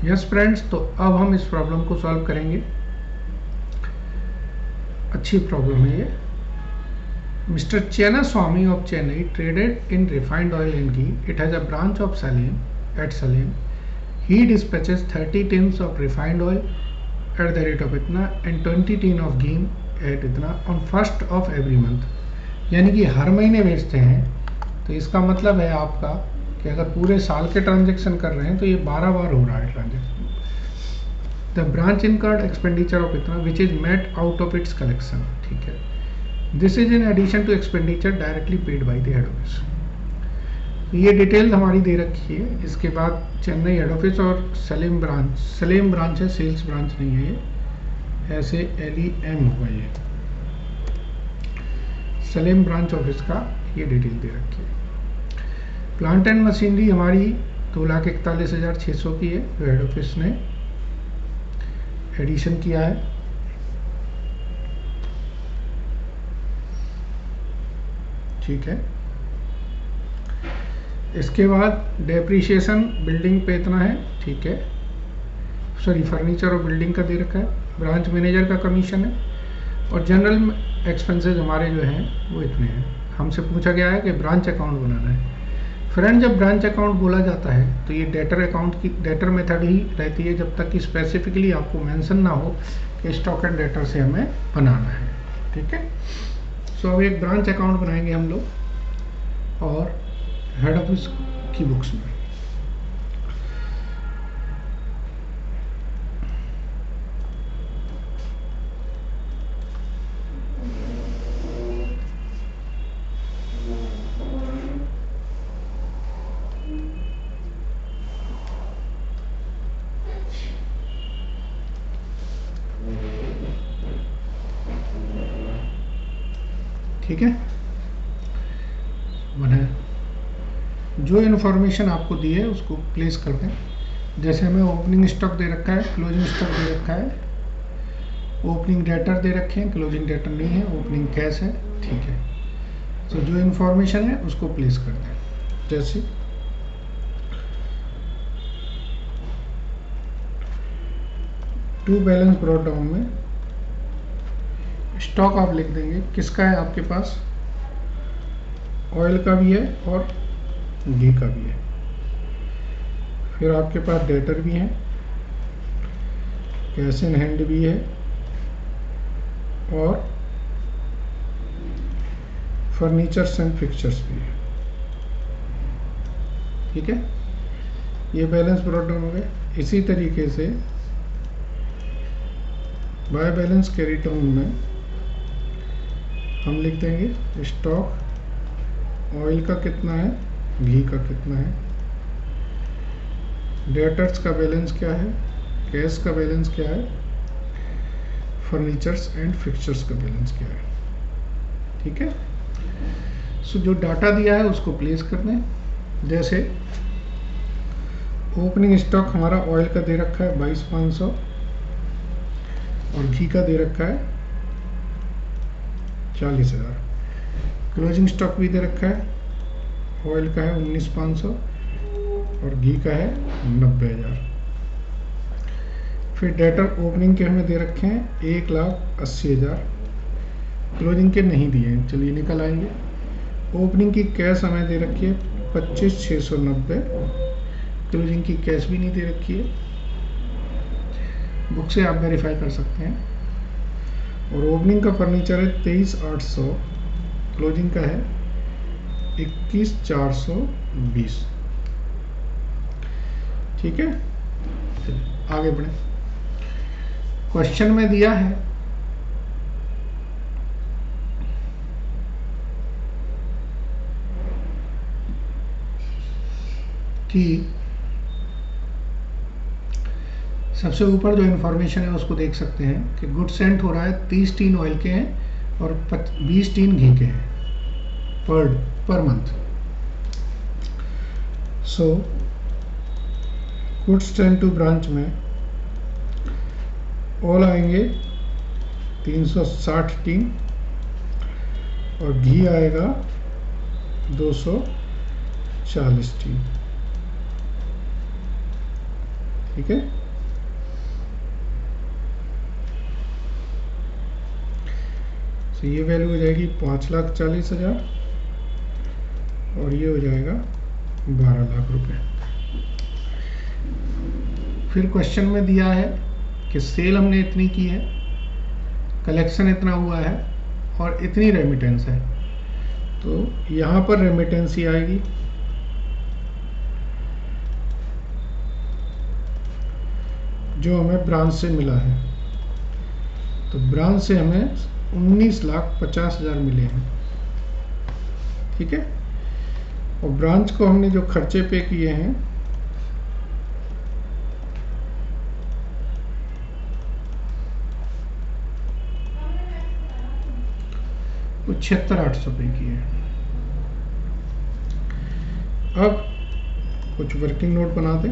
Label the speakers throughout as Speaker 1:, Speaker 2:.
Speaker 1: Yes friends, तो अब हम इस प्रॉब्लम को सॉल्व करेंगे। अच्छी प्रॉब्लम है ये। Mister Chenna Swamy of Chennai traded in refined oil and ghee. It has a branch of Salem at Salem. He dispatches 30 tins of refined oil at the rate of इतना and 20 tin of ghee at इतना on 1st of every month. यानी कि हर महीने बेचते हैं। तो इसका मतलब है आपका कि अगर पूरे साल के ट्रांजेक्शन कर रहे हैं तो ये 12 बार हो रहा है transaction. The branch incurred expenditure of इतना which is met out of its collection. ठीक है, this is in addition to expenditure directly paid by the head office. तो ये डिटेल हमारी दे रखी है। इसके बाद चेन्नई हेड ऑफिस और सलेम ब्रांच है, सेल्स ब्रांच नहीं है ये, ऐसे LEM होगा ये, सलेम ब्रांच ऑफिस का ये डिटेल दे रखी है। प्लांट एंड मशीनरी हमारी 2,41,600 की है जो हेड ऑफिस ने एडिशन किया है। ठीक है, इसके बाद डेप्रिशिएशन बिल्डिंग पे इतना है। ठीक है, सॉरी फर्नीचर और बिल्डिंग का दे रखा है। ब्रांच मैनेजर का कमीशन है और जनरल एक्सपेंसेस हमारे जो हैं वो इतने हैं। हमसे पूछा गया है कि ब्रांच अकाउंट बनाना है। फ्रेंड, जब ब्रांच अकाउंट बोला जाता है तो ये डेटर अकाउंट की डेटर मेथड ही रहती है जब तक कि स्पेसिफिकली आपको मेंशन ना हो कि स्टॉक एंड डेटर से हमें बनाना है। ठीक है, सो अब एक ब्रांच अकाउंट बनाएंगे हम लोग और हेड ऑफिस की बुक्स में। ठीक है, बना जो इन्फॉर्मेशन आपको दी है उसको प्लेस कर दें। जैसे हमें ओपनिंग स्टॉक दे रखा है, क्लोजिंग स्टॉक दे रखा है, ओपनिंग डेटर दे रखे हैं, क्लोजिंग डेटर नहीं है, ओपनिंग कैश है। ठीक है, तो जो इन्फॉर्मेशन है उसको प्लेस कर दें। जैसे टू बैलेंस ब्रॉट डाउन में स्टॉक आप लिख देंगे किसका है आपके पास, ऑयल का भी है और घी का भी है। फिर आपके पास डेटर भी हैं, कैश इन हैंड भी है और फर्नीचर्स एंड फिक्चर्स भी है। ठीक है, ये बैलेंस ब्रॉट डाउन हो गए। इसी तरीके से बाय बैलेंस कैरी डाउन में हम लिख देंगे स्टॉक ऑयल का कितना है, घी का कितना है, डेटर्स का बैलेंस क्या है, कैश का बैलेंस क्या है, फर्नीचर्स एंड फिक्चर्स का बैलेंस क्या है। ठीक है, सो जो डाटा दिया है उसको प्लेस कर दें। जैसे ओपनिंग स्टॉक हमारा ऑयल का दे रखा है 22,500 और घी का दे रखा है 40,000। क्लोजिंग स्टॉक भी दे रखा है, ऑयल का है 19,500 और घी का है 90,000। फिर डेटर ओपनिंग के हमें दे रखे हैं 1,80,000, क्लोजिंग के नहीं दिए हैं, चलिए निकल आएंगे। ओपनिंग की कैश हमें दे रखी है 25,690, क्लोजिंग की कैश भी नहीं दे रखी है, बुक से आप वेरीफाई कर सकते हैं। और ओपनिंग का फर्नीचर है 23,800, क्लोजिंग का है 21,420। ठीक है, आगे बढ़े। क्वेश्चन में दिया है कि सबसे ऊपर जो इन्फॉर्मेशन है उसको देख सकते हैं कि गुड सेंट हो रहा है 30 टीन ऑयल के हैं और 20 टीन घी के हैं per month. So good sent to branch में ऑयल आएंगे 360 टीन और घी आएगा 240 टीन। ठीक है। तो ये वैल्यू हो जाएगी 5,40,000 और ये हो जाएगा 12 लाख रुपए। फिर क्वेश्चन में दिया है कि सेल हमने इतनी की है, कलेक्शन इतना हुआ है और इतनी रेमिटेंस है, तो यहाँ पर रेमिटेंस ही आएगी। जो हमें ब्रांच से मिला है, तो ब्रांच से हमें 19,50,000 मिले हैं, ठीक है। और ब्रांच को हमने जो खर्चे पे किए हैं वो 76,800 पे किए हैं। अब कुछ वर्किंग नोट बनाते,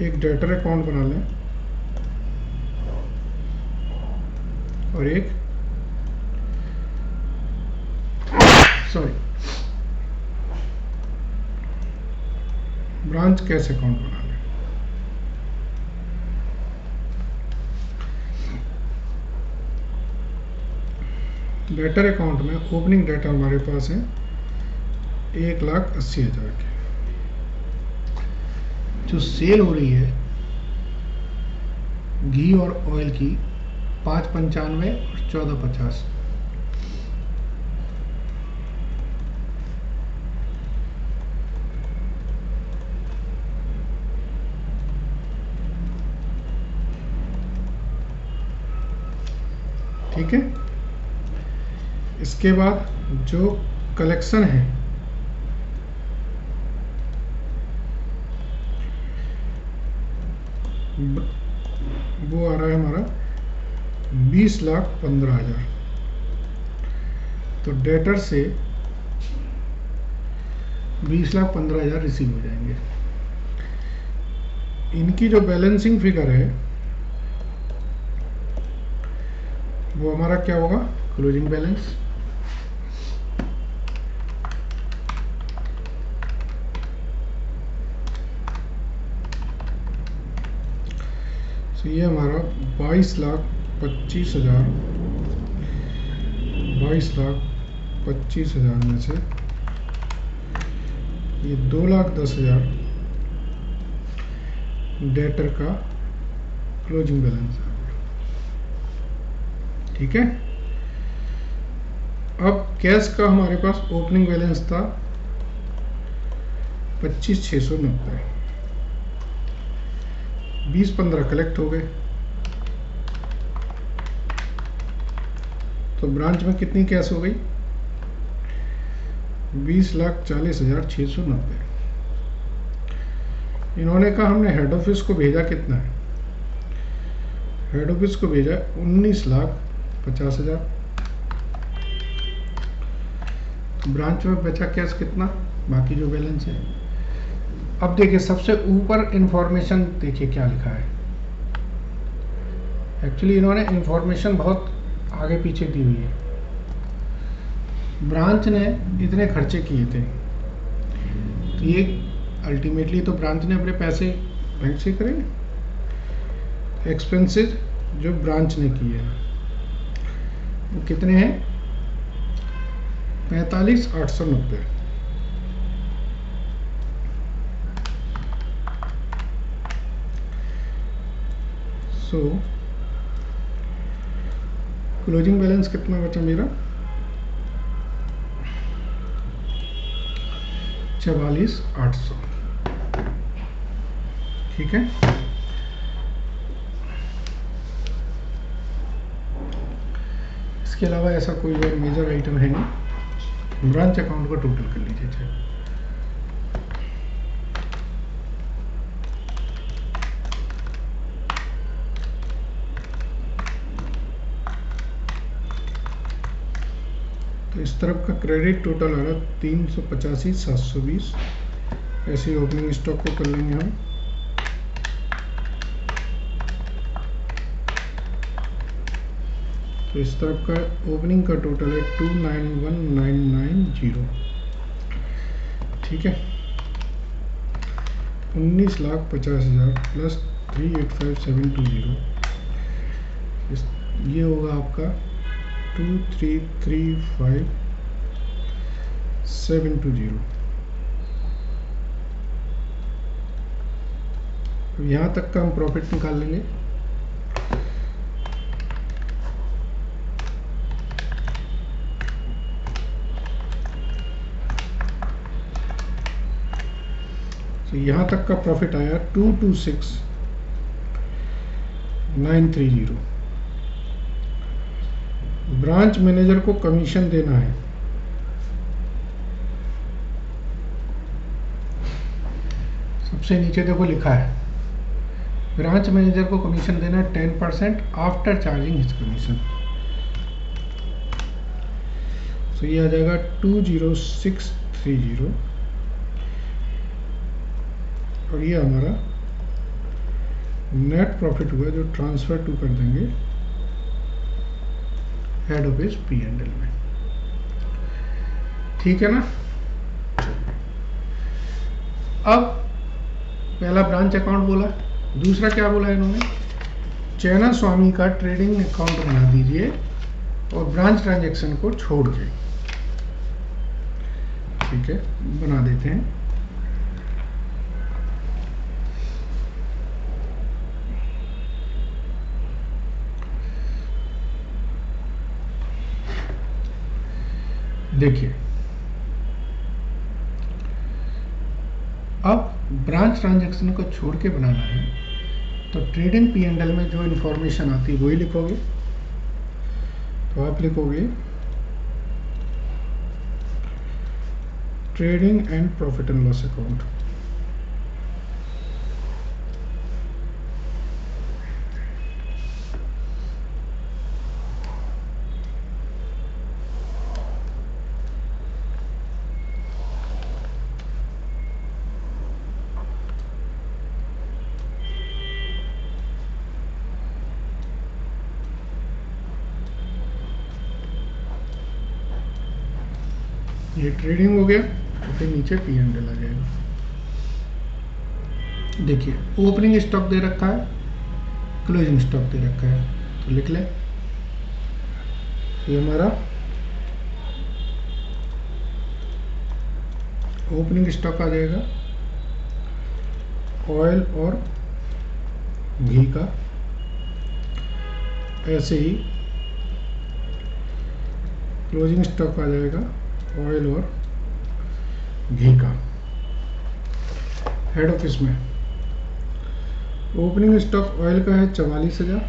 Speaker 1: एक डेटर अकाउंट बना लें और एक ब्रांच कैश अकाउंट बना लें। डेटर अकाउंट में ओपनिंग डेटा हमारे पास है 1,80,000 के। जो सेल हो रही है घी और ऑयल की 5,95 और 14,50। ठीक है। इसके बाद जो कलेक्शन है वो आ रहा है हमारा 20,15,000। तो डेटर से 20,15,000 रिसीव हो जाएंगे। इनकी जो बैलेंसिंग फिगर है वो हमारा क्या होगा, क्लोजिंग बैलेंस। तो ये हमारा 22,25,000 में से ये 2,10,000 डेटर का क्लोजिंग बैलेंस है, ठीक है। अब कैश का हमारे पास ओपनिंग बैलेंस था 25,690, 20,15 कलेक्ट हो गए। तो ब्रांच में कितनी कैश हो गई, 20,40,690। इन्होंने कहा हमने हेड ऑफिस को भेजा कितना है, हेड ऑफिस को भेजा 19,50,000। तो ब्रांच में बचा कैश कितना, बाकी जो बैलेंस है। अब देखिए सबसे ऊपर इंफॉर्मेशन देखिए क्या लिखा है। एक्चुअली इन्होंने इंफॉर्मेशन बहुत आगे पीछे दी हुई है। ब्रांच ने इतने खर्चे किए थे, तो ये अल्टीमेटली तो ब्रांच ने अपने पैसे बैंक से करे। एक्सपेंसेस जो ब्रांच ने किए हैं वो कितने हैं, 45,890। सो क्लोजिंग बैलेंस कितना बचा मेरा, 44,800, ठीक है। इसके अलावा ऐसा कोई और मेजर आइटम है नहीं। ब्रांच अकाउंट का टोटल कर लीजिए चेक। तो इस तरफ का क्रेडिट टोटल आ रहा 385,720। ऐसे ओपनिंग स्टॉक को कर लेंगे हम। तो इस तरफ का ओपनिंग का टोटल है 291,990, ठीक है। 19,50,000 प्लस 385,720, ये होगा आपका 2335,720। यहाँ तक का हम प्रॉफिट निकाल लेंगे। तो यहाँ तक का प्रॉफिट आया 226,930। ब्रांच मैनेजर को कमीशन देना है। सबसे नीचे देखो लिखा है ब्रांच मैनेजर को कमीशन देना है 10% आफ्टर चार्जिंग हिज कमीशन। तो ये आ जाएगा 20630 और ये हमारा नेट प्रॉफिट हुआ जो ट्रांसफर टू कर देंगे हेड ऑफिस P&L में। ठीक है ना। अब पहला ब्रांच अकाउंट बोला, दूसरा क्या बोला इन्होंने, चैना स्वामी का ट्रेडिंग अकाउंट बना दीजिए और ब्रांच ट्रांजैक्शन को छोड़ के। ठीक है, बना देते हैं। देखिए अब ब्रांच ट्रांजैक्शन को छोड़ के बनाना है तो ट्रेडिंग P&L में जो इंफॉर्मेशन आती है वही लिखोगे। तो आप लिखोगे trading and profit and loss account. ये ट्रेडिंग हो गया तो फिर नीचे P&L आ जाएगा। देखिए ओपनिंग स्टॉक दे रखा है, क्लोजिंग स्टॉक दे रखा है, तो लिख ले। ये हमारा ओपनिंग स्टॉक आ जाएगा ऑयल और घी का। ऐसे ही क्लोजिंग स्टॉक आ जाएगा ऑयल और घी का। हेड ऑफिस में ओपनिंग स्टॉक ऑयल का है 44,000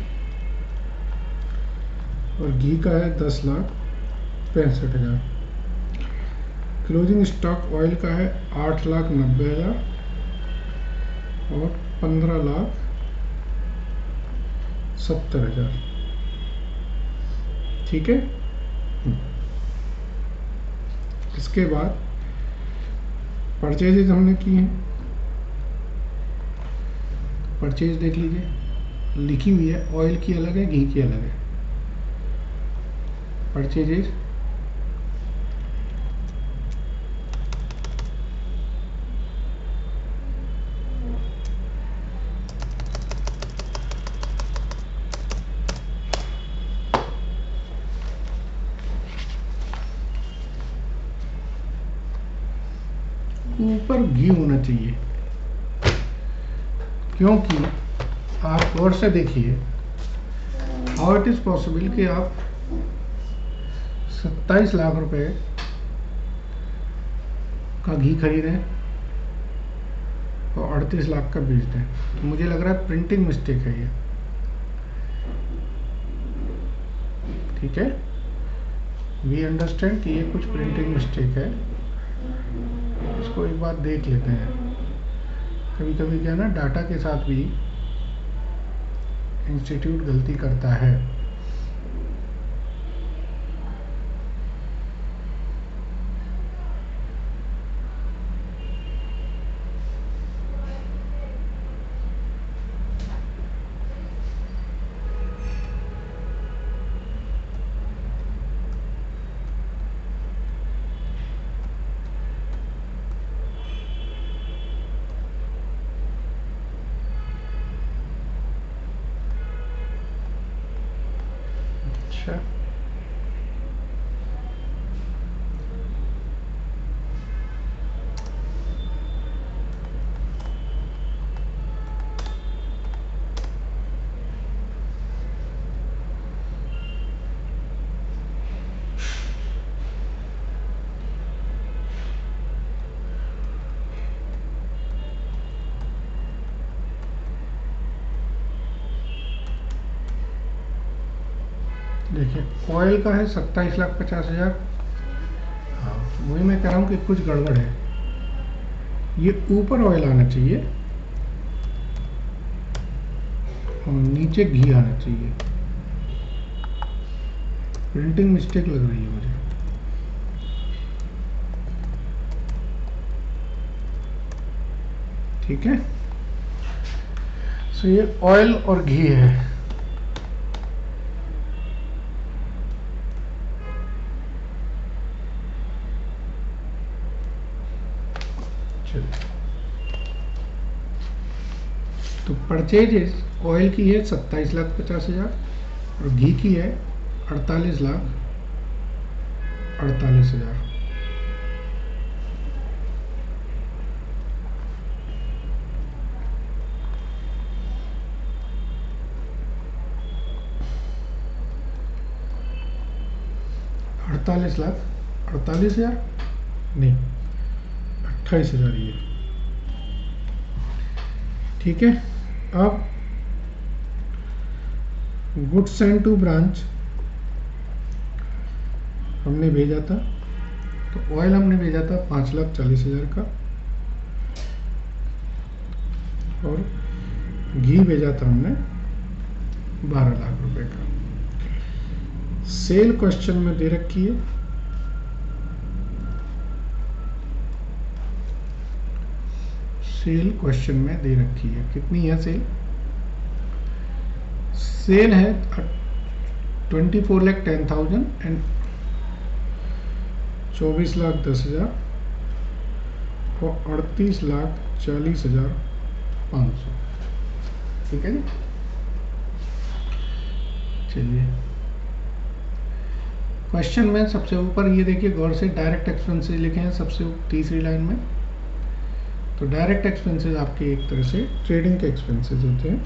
Speaker 1: और घी का है 10,65,000। क्लोजिंग स्टॉक ऑयल का है 8,90,000 और 15,70,000। ठीक है। इसके बाद परचेजेज हमने किए हैं। परचेज देख लीजिए, लिखी हुई है ऑयल की अलग है, घी की अलग है। परचेजेज ऊपर घी होना चाहिए, क्योंकि आप गौर से देखिए हाउ इट इज पॉसिबल कि आप 27 लाख रुपए का घी खरीदें और 38 लाख का बेच दें। तो मुझे लग रहा है प्रिंटिंग मिस्टेक है ये। ठीक है, वी अंडरस्टैंड कि ये कुछ प्रिंटिंग मिस्टेक है, इसको एक बार देख लेते हैं। कभी कभी क्या ना डाटा के साथ भी इंस्टीट्यूट गलती करता है। अच्छा, देखिए ऑयल का है 27,50,000। हाँ, वही मैं कह रहा हूँ कि कुछ गड़बड़ है। ये ऊपर ऑयल आना चाहिए और नीचे घी आना चाहिए। प्रिंटिंग मिस्टेक लग रही है मुझे। ठीक है, सो ये ऑयल और घी है। तो परचेज ऑयल की है 27,50,000 और घी की है 48,48,000। $48,48,000 नहीं, 28,000 ये। ठीक है, अब गुड्स सेंड टू ब्रांच हमने भेजा था, तो ऑयल हमने भेजा था 5,40,000 का और घी भेजा था हमने 12 लाख रुपए का। सेल क्वेश्चन में दे रखी है, सेल क्वेश्चन में दे रखी है। कितनी है सेल? सेल है 24,10,000 एंड 24,10,000 और 38,40,500। ठीक है जी, चलिए क्वेश्चन में सबसे ऊपर ये देखिए गौर से, डायरेक्ट एक्सपेंसेस लिखे हैं सबसे तीसरी लाइन में। तो डायरेक्ट एक्सपेंसेस आपके एक तरह से ट्रेडिंग के एक्सपेंसेस होते हैं,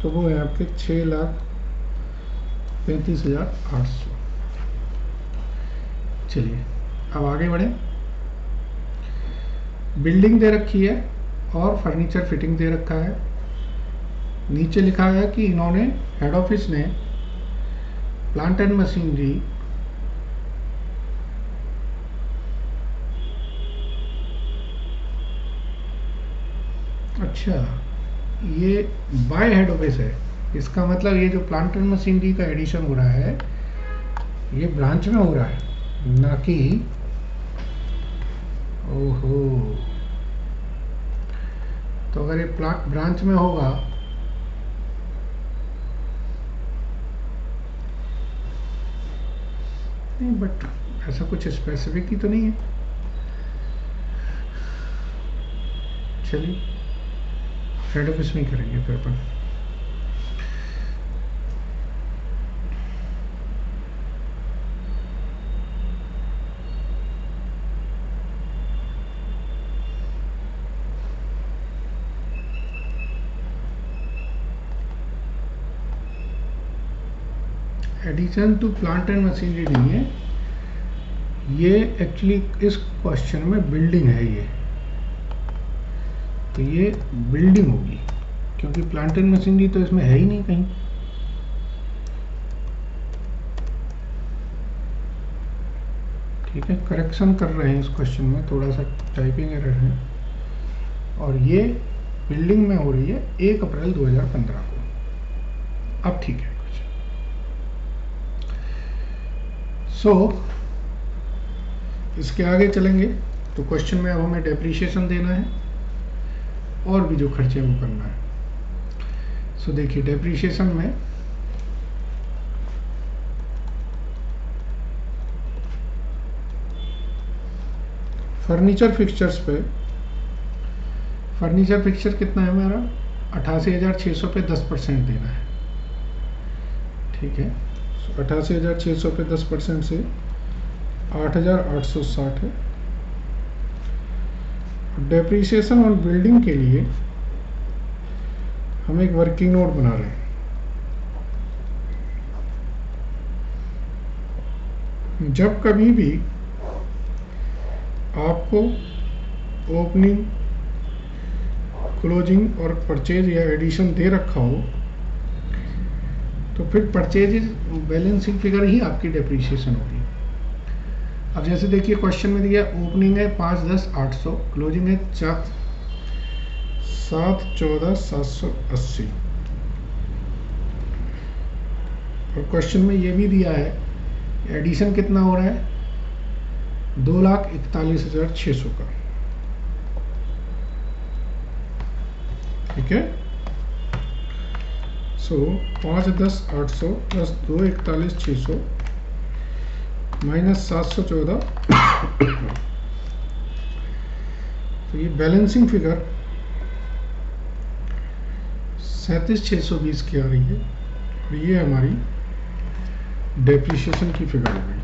Speaker 1: तो वो है आपके 6,35,800। चलिए अब आगे बढ़े। बिल्डिंग दे रखी है और फर्नीचर फिटिंग दे रखा है। नीचे लिखा है कि इन्होंने हेड ऑफिस ने प्लांट एंड मशीनरी अच्छा, ये बाय हेड ऑफिस है। इसका मतलब ये जो प्लांट एंड मशीनरी का एडिशन हो रहा है ये ब्रांच में हो रहा है, ना कि ओहो। तो अगर ये ब्रांच में होगा नहीं, बट ऐसा कुछ स्पेसिफिक ही तो नहीं है। चलिए हेड ऑफिस में करेंगे फिर अपन। Addition to plant and machinery नहीं है ये, एक्चुअली इस क्वेश्चन में बिल्डिंग है ये, तो ये बिल्डिंग होगी क्योंकि प्लांट एंड मशीनरी तो इसमें है ही नहीं कहीं। ठीक है, करेक्शन कर रहे हैं इस क्वेश्चन में, थोड़ा सा टाइपिंग एरर है। और ये बिल्डिंग में हो रही है 1 अप्रैल 2015 को। अब ठीक है, सो इसके आगे चलेंगे तो क्वेश्चन में अब हमें डेप्रिसिएशन देना है और भी जो खर्चे वो करना है। सो देखिए डेप्रिसिएशन में फर्नीचर फिक्सचर्स पे, फर्नीचर फिक्सचर कितना है हमारा 88,600 पे 10% देना है। ठीक है। 88,600 पे 10% से 8,860 है। डेप्रिसिएशन ऑन बिल्डिंग के लिए हम एक वर्किंग नोट बना रहे हैं। जब कभी भी आपको ओपनिंग, क्लोजिंग और परचेज या एडिशन दे रखा हो तो फिर परचेज बैलेंसिंग फिगर ही आपकी डेप्रिसिएशन होगी। अब जैसे देखिए क्वेश्चन में दिया ओपनिंग है 5,10,800, क्लोजिंग है 7,14,780 और क्वेश्चन में ये भी दिया है एडिशन कितना हो रहा है 2,41,600 का। ठीक है। सो 5,10,800 प्लस 2,41,600 माइनस 714 तो ये बैलेंसिंग फिगर 37,620 की आ रही है और ये हमारी डेप्रिसिएशन की फिगर हो गई।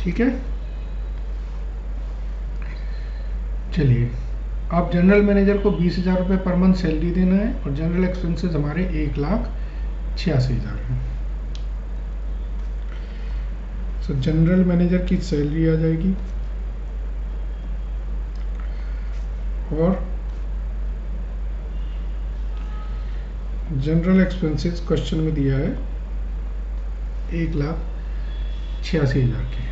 Speaker 1: ठीक है। चलिए, अब जनरल मैनेजर को 20,000 रुपये पर मंथ सैलरी देना है और जनरल एक्सपेंसेस हमारे 1,86,000 हैं। सो जनरल मैनेजर की सैलरी आ जाएगी और जनरल एक्सपेंसेस क्वेश्चन में दिया है 1,86,000 के।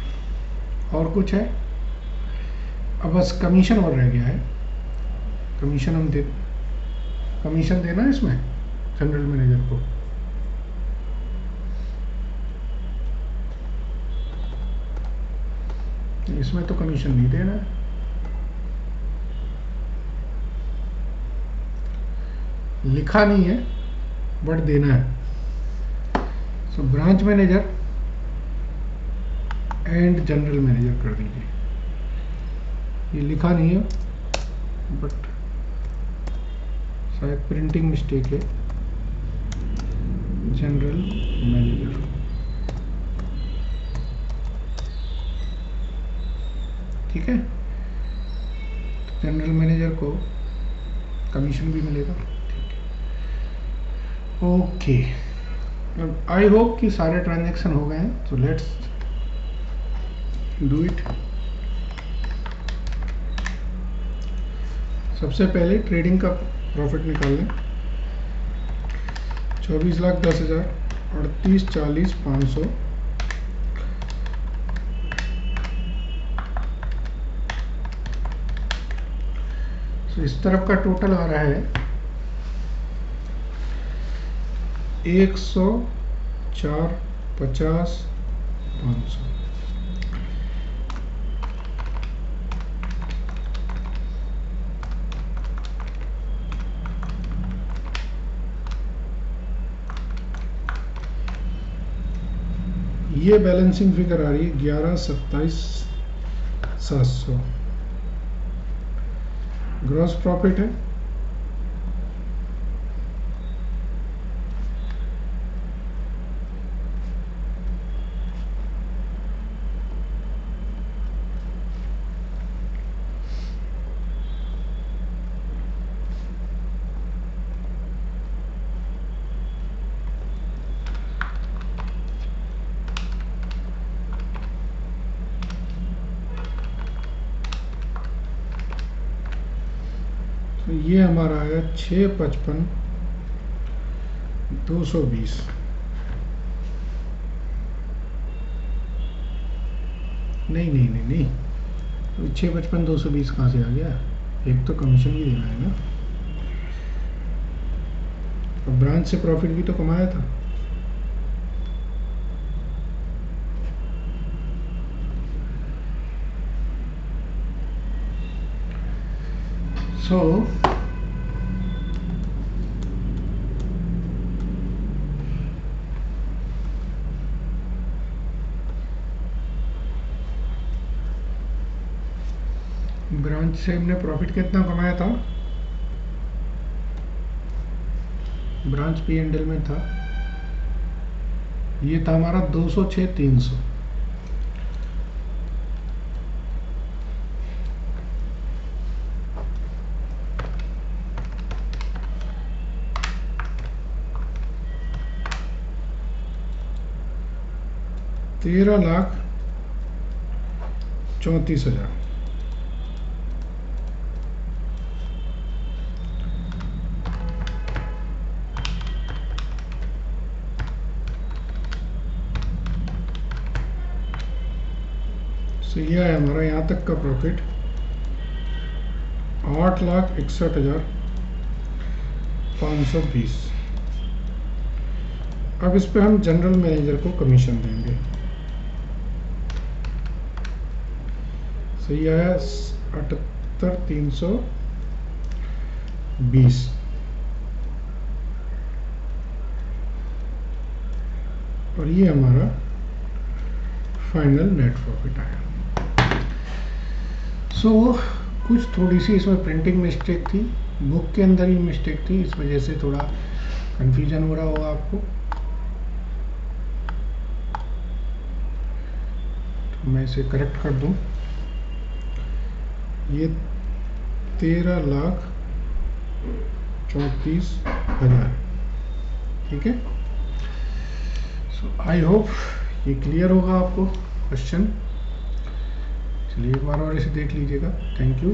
Speaker 1: और कुछ है? अब बस कमीशन और रह गया है। कमीशन हम कमीशन देना है इसमें जनरल मैनेजर को। इसमें तो कमीशन नहीं देना है। लिखा नहीं है बट देना है। So branch manager and general manager कर दीजिए। ये लिखा नहीं है बट शायद प्रिंटिंग मिस्टेक है। General manager. ठीक है। तो जनरल मैनेजर को कमीशन भी मिलेगा। ठीक है। ओके, आई होप कि सारे ट्रांजैक्शन हो गए हैं। तो लेट्स डू इट। सबसे पहले ट्रेडिंग का प्रॉफिट निकाल लें। 24,10,000, 38,40,500, तो इस तरफ का टोटल आ रहा है 104,50,500। ये बैलेंसिंग फिगर आ रही है 11,27,700। ग्रॉस प्रॉफिट है तो ये हमारा है 6,55,220। नहीं, तो 6,55,220 कहाँ से आ गया? एक तो कमीशन भी देना है ना। और ब्रांच से प्रॉफिट भी तो कमाया था। सो ब्रांच से हमने प्रॉफिट कितना कमाया था? ब्रांच पी एंड एल में था, ये था हमारा 206,300। $13,34,000। यह है हमारा यहाँ तक का प्रॉफिट 8,61,520। अब इस पे हम जनरल मैनेजर को कमीशन देंगे। यह है 78,320 और ये हमारा फाइनल नेट प्रॉफिट आया। कुछ थोड़ी सी इसमें प्रिंटिंग मिस्टेक थी, बुक के अंदर ही मिस्टेक थी, इस वजह से थोड़ा कंफ्यूजन हो रहा होगा आपको। तो मैं इसे करेक्ट कर दूं, ये 13,34,000, ठीक है। आई होप ये क्लियर होगा आपको क्वेश्चन। चलिए एक बार और इसे देख लीजिएगा। Thank you.